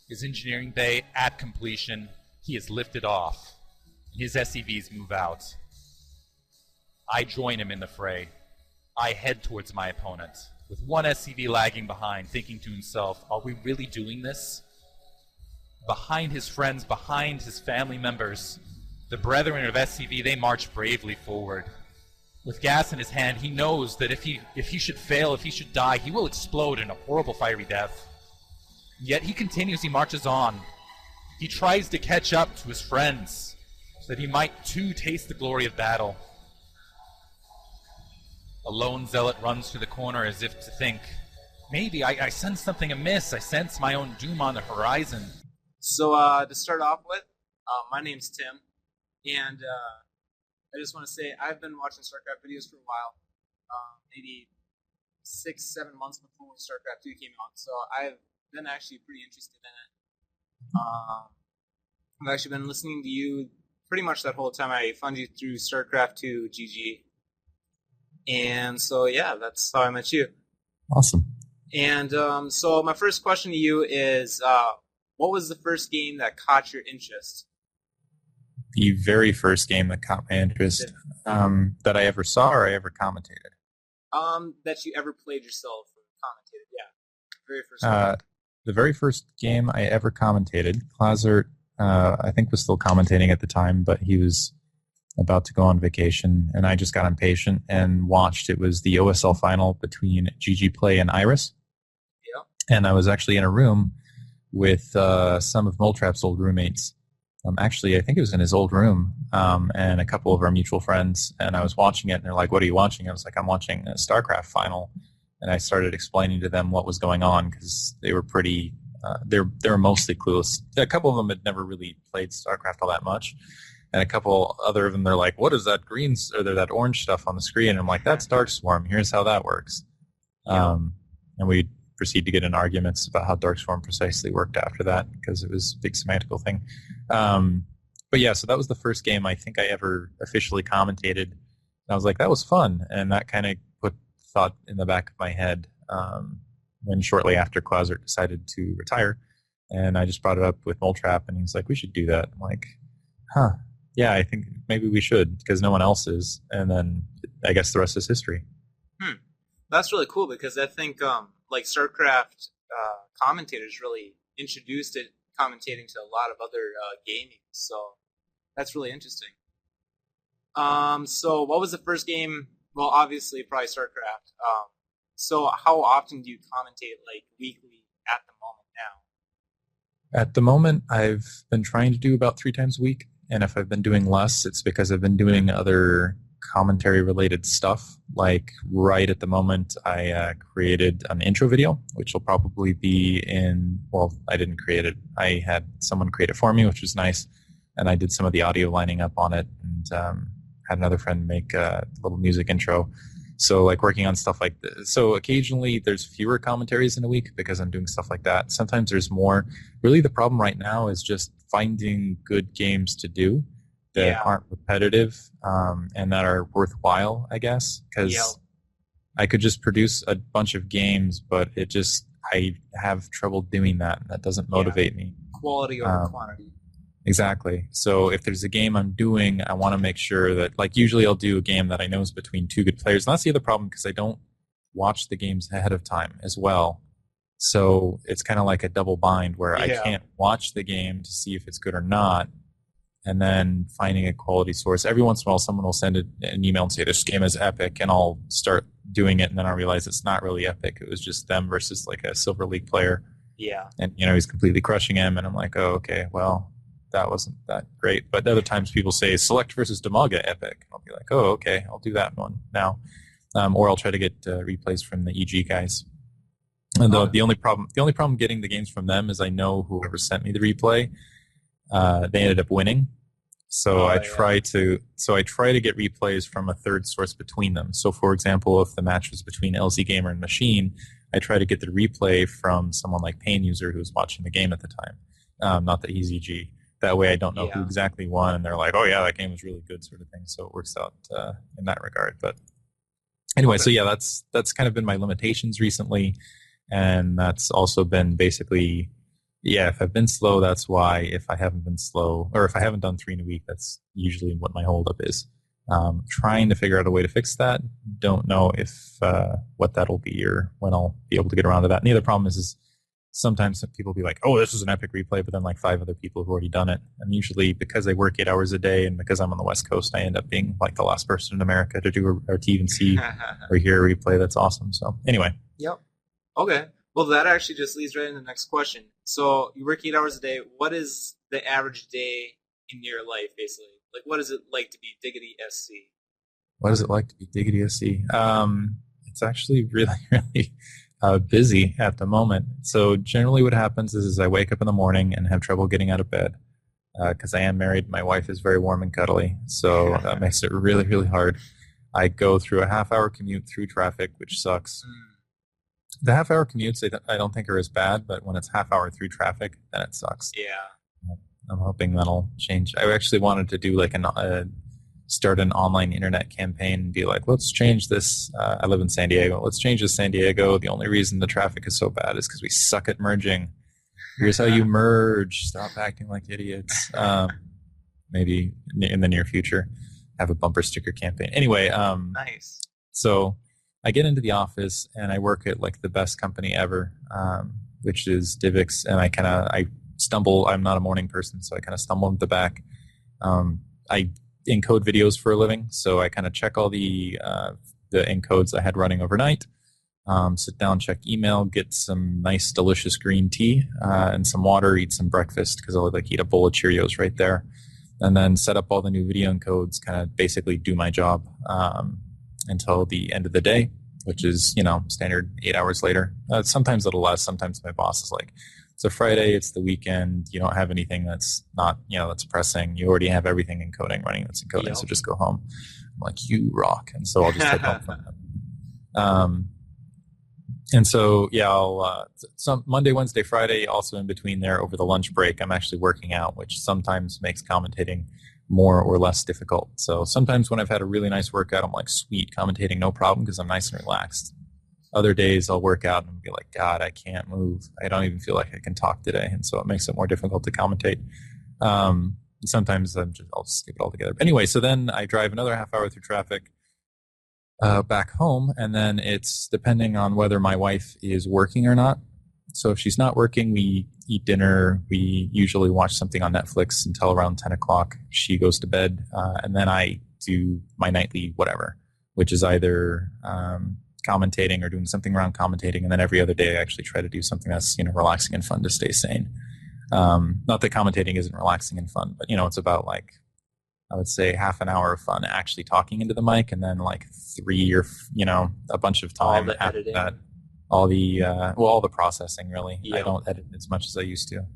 his engineering bay at completion. He is lifted off. His SCVs move out. I join him in the fray. I head towards my opponent, with one SCV lagging behind, thinking to himself, are we really doing this? Behind his friends, behind his family members, the brethren of SCV, they march bravely forward. With gas in his hand, he knows that if he should fail, if he should die, he will explode in a horrible fiery death. Yet he continues, he marches on. He tries to catch up to his friends, so that he might too taste the glory of battle. A lone zealot runs to the corner as if to think, maybe I sense something amiss. I sense my own doom on the horizon. So to start off with, my name's Tim, and I just want to say I've been watching Starcraft videos for a while, maybe 6-7 months before Starcraft 2 came out, so I've been actually pretty interested in it. I've actually been listening to you pretty much that whole time. I found you through Starcraft 2 GG. And so, yeah, that's how I met you. Awesome. And so my first question to you is, what was the first game that caught your interest? The very first game that caught my interest that I ever saw or I ever commentated? That you ever played yourself or commentated, yeah. Very first game. The very first game I ever commentated, Clazert, I think was still commentating at the time, but he was about to go on vacation, and I just got impatient and watched. It was the OSL final between GG Play and Iris. Yeah. And I was actually in a room with some of Moletrap's old roommates. Actually, I think it was in his old room, and a couple of our mutual friends, and I was watching it, and they're like, what are you watching? I was like, I'm watching a StarCraft final. And I started explaining to them what was going on, because they were pretty, they were mostly clueless. A couple of them had never really played StarCraft all that much. And a couple other of them, they're like, what is that green or that orange stuff on the screen? And I'm like, that's Darkswarm. Here's how that works. Yeah. And we proceed to get in arguments about how Darkswarm precisely worked after that, because it was a big semantical thing. But yeah, so that was the first game I think I ever officially commentated. And I was like, that was fun. And that kind of put thought in the back of my head when shortly after Clausert decided to retire. And I just brought it up with Moletrap, and he was like, we should do that. I'm like, huh. Yeah, I think maybe we should, because no one else is, and then I guess the rest is history. That's really cool, because I think like StarCraft commentators really introduced it commentating to a lot of other gaming, so that's really interesting. So what was the first game? Well, obviously probably StarCraft. So how often do you commentate, like weekly at the moment now? At the moment, I've been trying to do about 3 times a week. And if I've been doing less, it's because I've been doing other commentary-related stuff. Like right at the moment, I created an intro video, which will probably be in, well, I didn't create it. I had someone create it for me, which was nice. And I did some of the audio lining up on it, and had another friend make a little music intro. So like working on stuff like this. So occasionally there's fewer commentaries in a week because I'm doing stuff like that. Sometimes there's more. Really the problem right now is just finding good games to do that aren't repetitive and that are worthwhile, I guess. Because I could just produce a bunch of games, but I have trouble doing that, and that doesn't motivate me. Quality over quantity. Exactly. So if there's a game I'm doing, I want to make sure that, like, usually I'll do a game that I know is between 2 good players. And that's the other problem, because I don't watch the games ahead of time as well. So it's kind of like a double bind where I can't watch the game to see if it's good or not, and then finding a quality source. Every once in a while, someone will send an email and say, this game is epic, and I'll start doing it, and then I realize it's not really epic. It was just them versus, like, a Silver League player. Yeah. And, he's completely crushing him, and I'm like, oh, okay, well, that wasn't that great. But other times people say Select versus Demaga epic. I'll be like, oh, okay, I'll do that one now. Or I'll try to get replays from the EG guys. And the only problem getting the games from them is I know whoever sent me the replay, they ended up winning. So I try to get replays from a third source between them. So for example, if the match was between LZ Gamer and Machine, I try to get the replay from someone like Pain User who was watching the game at the time. Not the EZG. That way I don't know who exactly won, and they're like, oh yeah, that game was really good, sort of thing. So it works out in that regard. But anyway, so yeah, that's kind of been my limitations recently, and that's also been basically, Yeah, if I've been slow, that's why. If I haven't been slow, or if I haven't done 3 in a week, that's usually what my holdup is. Trying to figure out a way to fix that. Don't know if what that'll be or when I'll be able to get around to that. And the other problem is sometimes people be like, "Oh, this is an epic replay," but then like 5 other people have already done it. And usually, because I work 8 hours a day, and because I'm on the West Coast, I end up being like the last person in America to do or to even see or hear a replay. That's awesome. So anyway. Yep. Okay. Well, that actually just leads right into the next question. So you work 8 hours a day. What is the average day in your life, basically? Like, what is it like to be DiggitySC? What is it like to be DiggitySC? It's actually really, really busy at the moment. So generally what happens is I wake up in the morning and have trouble getting out of bed because I am married. My wife is very warm and cuddly, so that makes it really, really hard. I go through a half-hour commute through traffic, which sucks. The half-hour commutes I don't think are as bad, but when it's half-hour through traffic, then it sucks. Yeah. I'm hoping that'll change. I actually wanted to do like start an online internet campaign and be like, let's change this. I live in San Diego. Let's change this San Diego. The only reason the traffic is so bad is because we suck at merging. Here's how you merge. Stop acting like idiots. Maybe in the near future, have a bumper sticker campaign. Anyway, Nice. So I get into the office and I work at like the best company ever, which is DivX, and I stumble. I'm not a morning person, so I kind of stumble into the back. I encode videos for a living, so I kind of check all the encodes I had running overnight, sit down, check email, get some nice delicious green tea and some water, eat some breakfast because I'll like eat a bowl of Cheerios right there, and then set up all the new video encodes, kind of basically do my job until the end of the day, which is, standard 8 hours later. Sometimes a little less. Sometimes my boss is like, it's a Friday, it's the weekend, you don't have anything that's not, that's pressing. You already have everything running that's encoding, so just go home. I'm like, you rock. And so I'll just head home from that. And so, I'll, some Monday, Wednesday, Friday, also in between there over the lunch break, I'm actually working out, which sometimes makes commentating more or less difficult. So sometimes when I've had a really nice workout, I'm like, sweet, commentating, no problem, because I'm nice and relaxed. Other days I'll work out and be like, God, I can't move. I don't even feel like I can talk today. And so it makes it more difficult to commentate. Sometimes I'll just skip it all together. But anyway, so then I drive another half hour through traffic back home. And then it's depending on whether my wife is working or not. So if she's not working, we eat dinner. We usually watch something on Netflix until around 10 o'clock. She goes to bed. And then I do my nightly whatever, which is either commentating or doing something around commentating, and then every other day I actually try to do something that's relaxing and fun to stay sane. Not that commentating isn't relaxing and fun, but it's about like, I would say half an hour of fun actually talking into the mic, and then like 3 or a bunch of time all the after editing. that, all the processing really. Yep. I don't edit as much as I used to,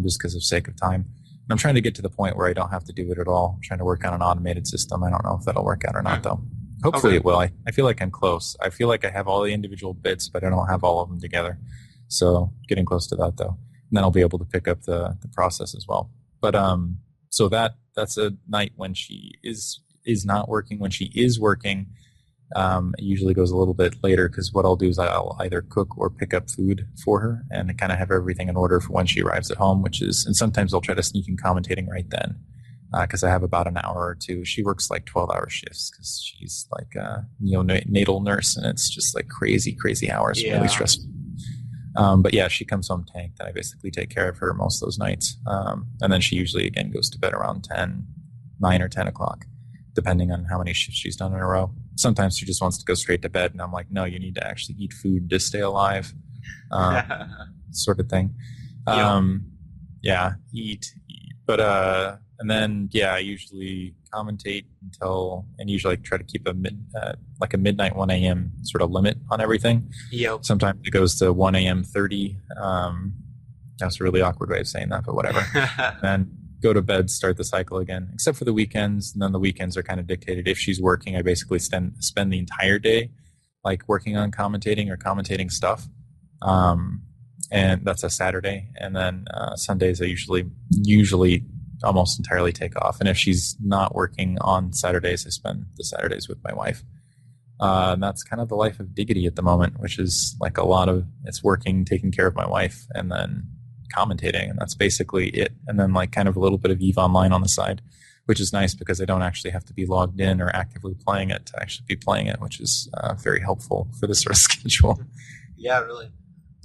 just because of sake of time. And I'm trying to get to the point where I don't have to do it at all. I'm trying to work on an automated system. I don't know if that'll work out or not though. Hopefully it will. I feel like I'm close. I feel like I have all the individual bits, but I don't have all of them together. So getting close to that, though. And then I'll be able to pick up the process as well. But so that's a night when she is not working. When she is working, it usually goes a little bit later, because what I'll do is I'll either cook or pick up food for her and kind of have everything in order for when she arrives at home, and sometimes I'll try to sneak in commentating right then. Because I have about an hour or two. She works like 12-hour shifts because she's like a neonatal nurse, and it's just like crazy hours, really stressful. But yeah, she comes home tanked, and I basically take care of her most of those nights. And then she usually, again, goes to bed around 9 or 10 o'clock, depending on how many shifts she's done in a row. Sometimes she just wants to go straight to bed, and I'm like, no, you need to actually eat food to stay alive, sort of thing. Eat. But and then, I usually commentate and usually try to keep a midnight 1 a.m. sort of limit on everything. Yep. Sometimes it goes to 1 a.m. 30. That's a really awkward way of saying that, but whatever. And go to bed, start the cycle again, except for the weekends. And then the weekends are kind of dictated. If she's working, I basically spend the entire day like working on commentating or commentating stuff. And that's a Saturday. And then Sundays I usually almost entirely take off. And if she's not working on Saturdays, I spend the Saturdays with my wife. And that's kind of the life of Diggity at the moment, which is like it's working, taking care of my wife, and then commentating, and that's basically it. And then like kind of a little bit of EVE Online on the side, which is nice because I don't actually have to be logged in or actively playing it to actually be playing it, which is very helpful for this sort of schedule. Yeah, really.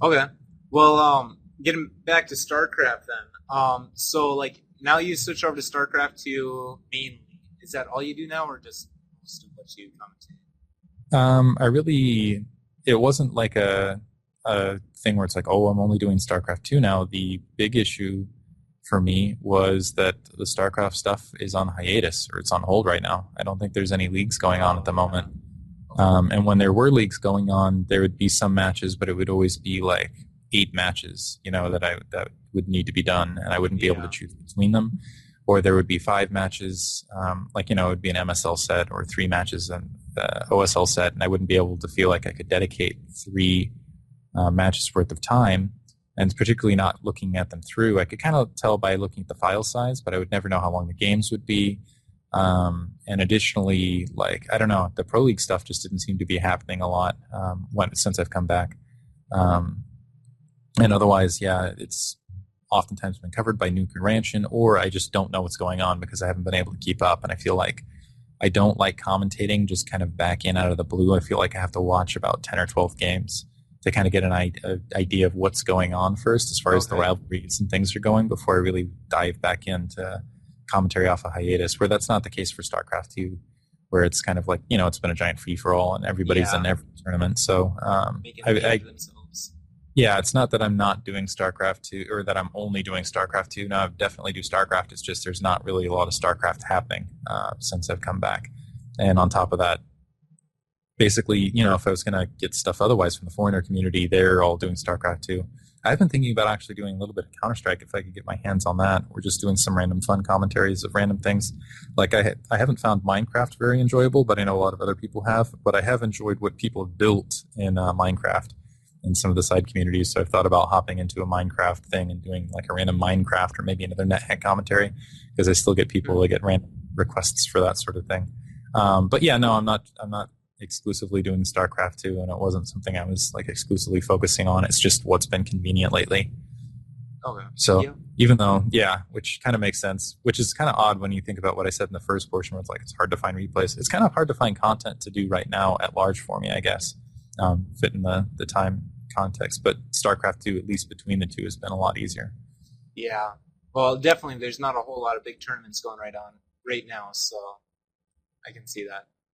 Okay. Well, getting back to StarCraft then. So like now you switch over to StarCraft 2 mainly. Is that all you do now, or just most of what you commentate? It wasn't like a thing where it's like, oh, I'm only doing StarCraft 2 now. The big issue for me was that the StarCraft stuff is on hiatus, or it's on hold right now. I don't think there's any leagues going on at the moment. And when there were leagues going on, there would be some matches, but it would always be like 8 matches, that would need to be done, and I wouldn't be able to choose between them. Or there would be 5 matches, it would be an MSL set, or 3 matches and OSL set, and I wouldn't be able to feel like I could dedicate 3 matches worth of time, and particularly not looking at them through. I could kind of tell by looking at the file size, but I would never know how long the games would be. And additionally, like, I don't know, the Pro League stuff just didn't seem to be happening a lot since I've come back. And otherwise, yeah, it's oftentimes been covered by Nuke and Ranchin, or I just don't know what's going on because I haven't been able to keep up, and I feel like I don't like commentating just kind of back in out of the blue. I feel like I have to watch about 10 or 12 games to kind of get an idea of what's going on first as far as the rivalries and things are going before I really dive back into commentary off a hiatus, where that's not the case for StarCraft 2, where it's kind of like, it's been a giant free-for-all and everybody's in every tournament. So it's not that I'm not doing StarCraft 2 or that I'm only doing StarCraft 2. No, I definitely do StarCraft. It's just there's not really a lot of StarCraft happening since I've come back. And on top of that, basically, if I was going to get stuff otherwise from the foreigner community, they're all doing StarCraft 2. I've been thinking about actually doing a little bit of Counter-Strike if I could get my hands on that, or just doing some random fun commentaries of random things. Like I haven't found Minecraft very enjoyable, but I know a lot of other people have. But I have enjoyed what people have built in Minecraft and some of the side communities. So I've thought about hopping into a Minecraft thing and doing like a random Minecraft or maybe another NetHack commentary, because I still get people that get random requests for that sort of thing. But yeah, no, I'm not exclusively doing StarCraft 2, and it wasn't something I was like exclusively focusing on. It's just what's been convenient lately. Okay. So even though, which kind of makes sense, which is kind of odd when you think about what I said in the first portion, where it's like it's hard to find replays. It's kind of hard to find content to do right now at large for me, I guess, fit in the time context. But StarCraft 2, at least between the two, has been a lot easier. Yeah. Well, definitely there's not a whole lot of big tournaments going right now, so I can see that.